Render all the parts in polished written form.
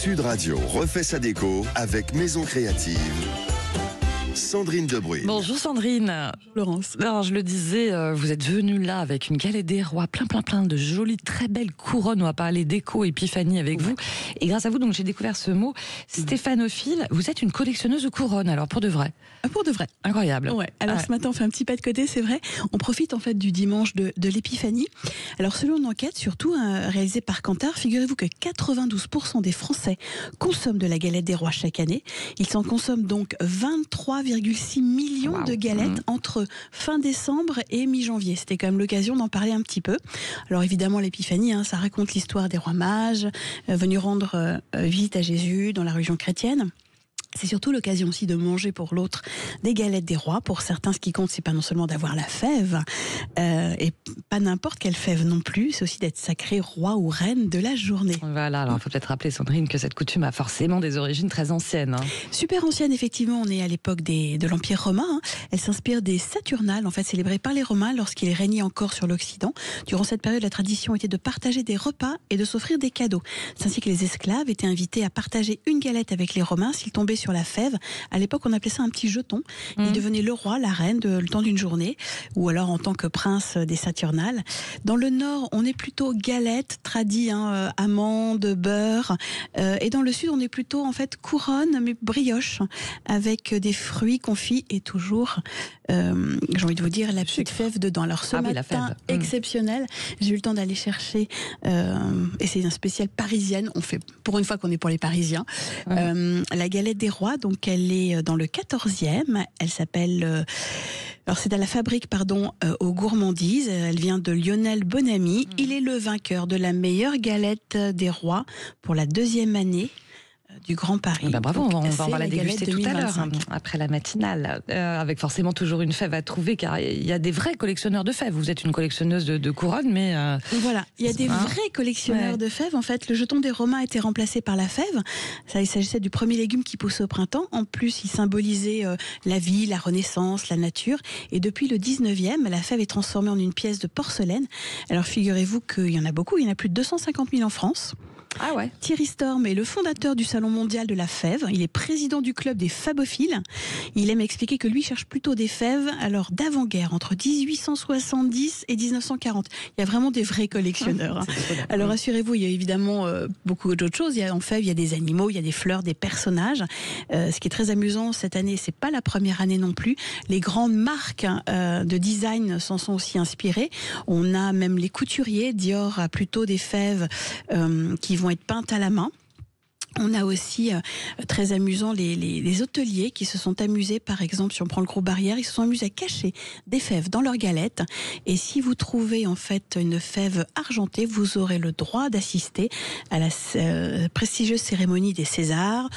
Sud Radio refait sa déco avec Maison Créative. Sandrine Debruyne. Bonjour Sandrine. Laurence. Alors je le disais, vous êtes venue là avec une galette des rois, plein de jolies, très belles couronnes. On va parler déco, épiphanie avec vous. Et grâce à vous, donc j'ai découvert ce mot, stéphanophile. Vous êtes une collectionneuse de couronnes, alors pour de vrai. Pour de vrai. Incroyable. Ouais. Alors ce matin, on fait un petit pas de côté, c'est vrai. On profite en fait du dimanche de l'épiphanie. Alors selon une enquête, surtout réalisée par Kantar, figurez-vous que 92% des Français consomment de la galette des rois chaque année. Ils s'en consomment donc 23,6 millions de galettes entre fin décembre et mi-janvier. C'était quand même l'occasion d'en parler un petit peu. Alors évidemment, l'épiphanie, ça raconte l'histoire des rois mages venus rendre visite à Jésus dans la religion chrétienne. C'est surtout l'occasion aussi de manger pour l'autre des galettes des rois. Pour certains, ce qui compte, c'est pas non seulement d'avoir la fève, et pas n'importe quelle fève non plus, c'est aussi d'être sacré roi ou reine de la journée. Voilà, alors il faut peut-être rappeler, Sandrine, que cette coutume a forcément des origines très anciennes. Super ancienne, effectivement, on est à l'époque de l'Empire romain. Elle s'inspire des Saturnales, en fait, célébrées par les Romains lorsqu'ils régnaient encore sur l'Occident. Durant cette période, la tradition était de partager des repas et de s'offrir des cadeaux. C'est ainsi que les esclaves étaient invités à partager une galette avec les Romains s'ils tombaient sur la fève. À l'époque, on appelait ça un petit jeton. Il devenait le roi, la reine, le temps d'une journée, ou alors en tant que prince des Saturnales. Dans le Nord, on est plutôt galette, tradie, amandes, beurre. Et dans le Sud, on est plutôt en fait couronne, mais brioche, avec des fruits confits et toujours, j'ai envie de vous dire, la petite fève dedans. Alors ce matin, exceptionnel, j'ai eu le temps d'aller chercher, et c'est un spécial parisienne. On fait pour une fois qu'on est pour les Parisiens. La galette des rois, donc elle est dans le 14e. Elle s'appelle... alors c'est à la fabrique, aux gourmandises. Elle vient de Lionel Bonamy. Il est le vainqueur de la meilleure galette des rois pour la 2e année du Grand Paris. Bravo, donc, on va la déguster tout à l'heure, 2025. après la matinale, avec forcément toujours une fève à trouver, car il y a des vrais collectionneurs de fèves. Vous êtes une collectionneuse de couronnes, mais... Voilà, il y a des vrais collectionneurs de fèves. En fait, le jeton des Romains a été remplacé par la fève. Ça, il s'agissait du premier légume qui pousse au printemps. En plus, il symbolisait la vie, la renaissance, la nature. Et depuis le 19e, la fève est transformée en une pièce de porcelaine. Alors, figurez-vous qu'il y en a beaucoup. Il y en a plus de 250 000 en France. Ah ouais. Thierry Storm est le fondateur du Salon mondial de la fève. Il est président du club des fabophiles. Il aime expliquer que lui cherche plutôt des fèves d'avant-guerre, entre 1870 et 1940. Il y a vraiment des vrais collectionneurs. Alors rassurez-vous, il y a évidemment beaucoup d'autres choses. Il y a en fève, il y a des animaux, il y a des fleurs, des personnages. Ce qui est très amusant cette année, c'est pas la première année non plus. Les grandes marques de design s'en sont aussi inspirées. On a même les couturiers. Dior a plutôt des fèves qui vont être peintes à la main. On a aussi, très amusant, les hôteliers qui se sont amusés, par exemple, si on prend le groupe Barrière, ils se sont amusés à cacher des fèves dans leurs galettes. Et si vous trouvez en fait une fève argentée, vous aurez le droit d'assister à la prestigieuse cérémonie des Césars,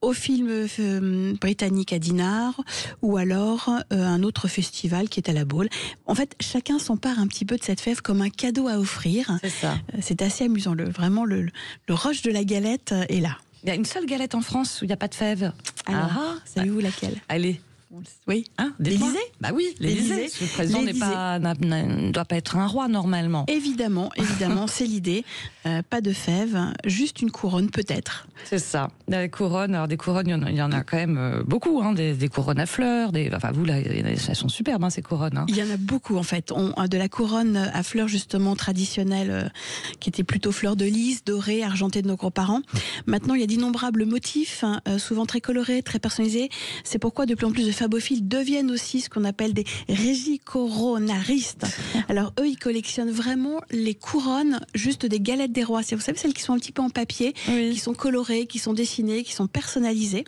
au film britannique à Dinard, ou alors un autre festival qui est à la Baule. En fait, chacun s'empare un petit peu de cette fève comme un cadeau à offrir. C'est ça. C'est assez amusant. Vraiment, le rush de la galette est là. Il y a une seule galette en France où il n'y a pas de fève. Alors, savez-vous laquelle? Allez. Oui. L'Élysée. Bah oui, l'Élysée. Le président ne doit pas être un roi normalement. Évidemment, c'est l'idée. Pas de fèves, juste une couronne peut-être. C'est ça. La couronne, alors des couronnes, il y en a quand même beaucoup, des couronnes à fleurs. Enfin vous là, elles sont superbes ces couronnes. Il y en a beaucoup en fait. De la couronne à fleurs justement traditionnelle, qui était plutôt fleurs de lys, dorées, argentées de nos grands-parents. Maintenant, il y a d'innombrables motifs, souvent très colorés, très personnalisés. C'est pourquoi de plus en plus de fabophiles deviennent aussi ce qu'on appelle des régicoronaristes. Alors eux, ils collectionnent vraiment les couronnes juste des galettes des rois. C'est, vous savez, celles qui sont un petit peu en papier, qui sont colorées, qui sont dessinées, qui sont personnalisées.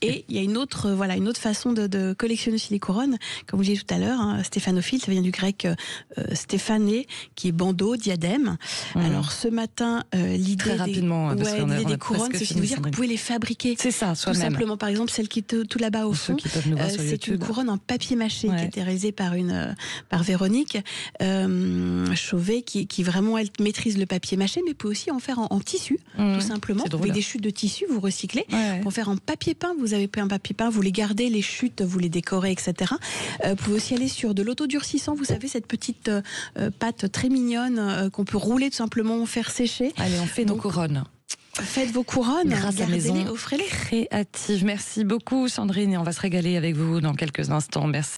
Et il y a une autre façon de collectionner aussi les couronnes. Comme vous le disiez tout à l'heure, stéphanophile, ça vient du grec stéphané, qui est bandeau, diadème. Alors ce matin, l'idée très rapidement, l'idée des couronnes, c'est aussi de vous dire que vous pouvez les fabriquer. C'est ça, tout simplement. Par exemple, celle qui est tout là-bas au fond, c'est une couronne en papier mâché qui a été réalisée par Véronique Chauvet, qui vraiment elle maîtrise le papier mâché, mais peut aussi en faire en tissu, tout simplement. Avec des chutes de tissu, vous recyclez. Pour faire en papier peint, vous avez pris un papier peint, vous les gardez, les chutes, vous les décorez, etc. Vous pouvez aussi aller sur de l'autodurcissant, vous savez, cette petite pâte très mignonne qu'on peut rouler tout simplement, faire sécher. Allez, on fait nos couronnes. Faites vos couronnes, grâce à gardez-les, Maison offrez-les. Créative. Merci beaucoup Sandrine et on va se régaler avec vous dans quelques instants. Merci.